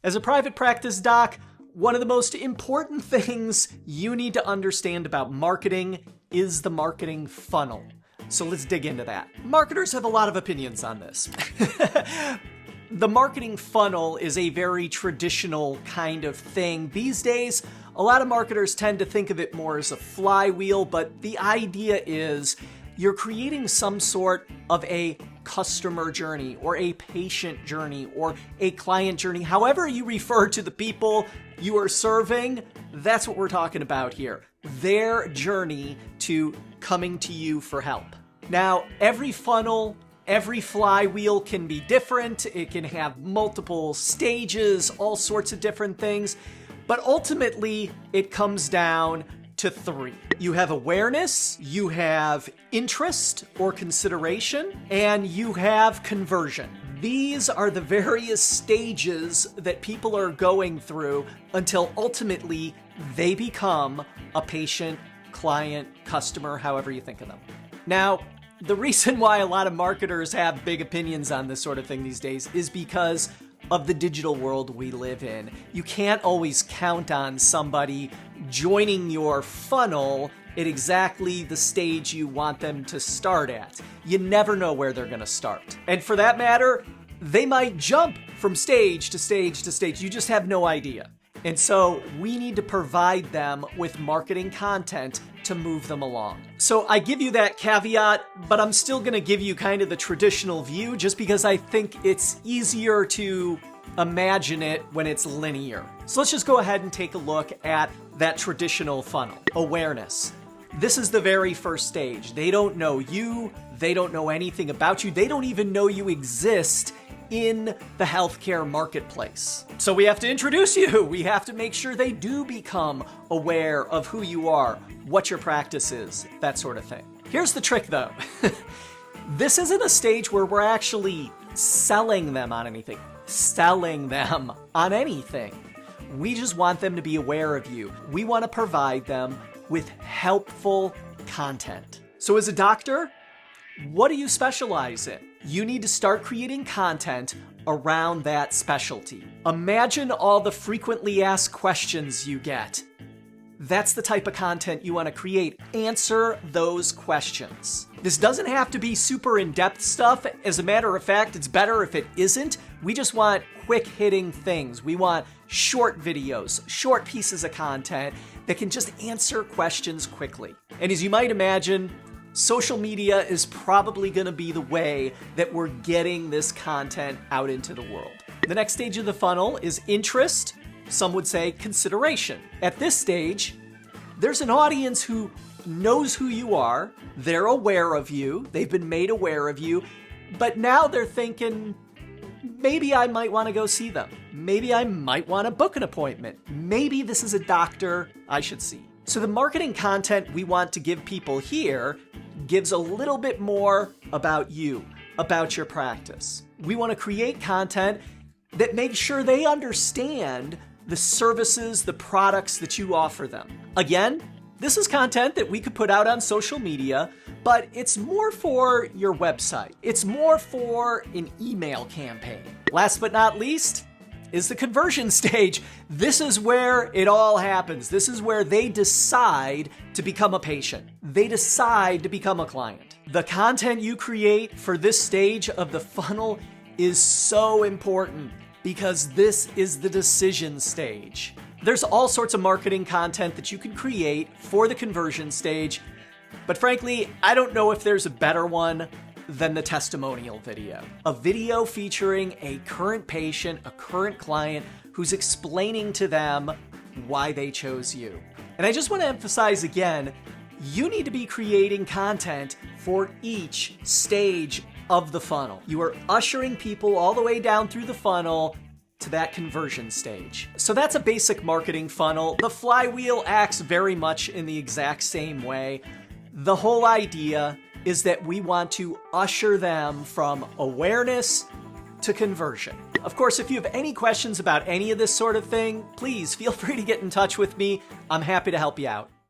As a private practice doc, one of the most important things you need to understand about marketing is the marketing funnel. So let's dig into that. Marketers have a lot of opinions on this. The marketing funnel is a very traditional kind of thing. These days, a lot of marketers tend to think of it more as a flywheel, but the idea is you're creating some sort of a customer journey or a patient journey or a client journey. However you refer to the people you are serving, that's what we're talking about here. Their journey to coming to you for help. Now, every funnel, every flywheel can be different. It can have multiple stages, all sorts of different things. But ultimately, it comes down to three. You have awareness, you have interest or consideration, and you have conversion. These are the various stages that people are going through until ultimately they become a patient, client, customer, however you think of them. Now, the reason why a lot of marketers have big opinions on this sort of thing these days is because of the digital world we live in. You can't always count on somebody joining your funnel at exactly the stage you want them to start at. You never know where they're going to start. And for that matter, they might jump from stage to stage to stage. You just have no idea. And so we need to provide them with marketing content to move them along. So I give you that caveat, but I'm still going to give you kind of the traditional view just because I think it's easier to imagine it when it's linear. So let's just go ahead and take a look at that traditional funnel. Awareness. This is the very first stage. They don't know you. They don't know anything about you. They don't even know you exist in the healthcare marketplace. So we have to introduce you. We have to make sure they do become aware of who you are, what your practice is, that sort of thing. Here's the trick though. This isn't a stage where we're actually selling them on anything. We just want them to be aware of you. We want to provide them with helpful content. So as a doctor, what do you specialize in? You need to start creating content around that specialty. Imagine all the frequently asked questions you get. That's the type of content you want to create. Answer those questions. This doesn't have to be super in-depth stuff. As a matter of fact, it's better if it isn't. We just want quick-hitting things. We want short videos, short pieces of content that can just answer questions quickly. And as you might imagine, social media is probably going to be the way that we're getting this content out into the world. The next stage of the funnel is interest. Some would say consideration. At this stage, there's an audience who knows who you are. They're aware of you. They've been made aware of you. But now they're thinking, maybe I might want to go see them. Maybe I might want to book an appointment. Maybe this is a doctor I should see. So the marketing content we want to give people here gives a little bit more about you, about your practice. We want to create content that makes sure they understand the services, the products that you offer them. Again, this is content that we could put out on social media, but it's more for your website. It's more for an email campaign. Last but not least is the conversion stage. This is where it all happens. This is where they decide to become a patient. They decide to become a client. The content you create for this stage of the funnel is so important because this is the decision stage. There's all sorts of marketing content that you can create for the conversion stage, but frankly, I don't know if there's a better one than the testimonial video. A video featuring a current patient, a current client who's explaining to them why they chose you. And I just want to emphasize again, you need to be creating content for each stage of the funnel. You are ushering people all the way down through the funnel to that conversion stage. So that's a basic marketing funnel. The flywheel acts very much in the exact same way. The whole idea is that we want to usher them from awareness to conversion. Of course, if you have any questions about any of this sort of thing, please feel free to get in touch with me. I'm happy to help you out.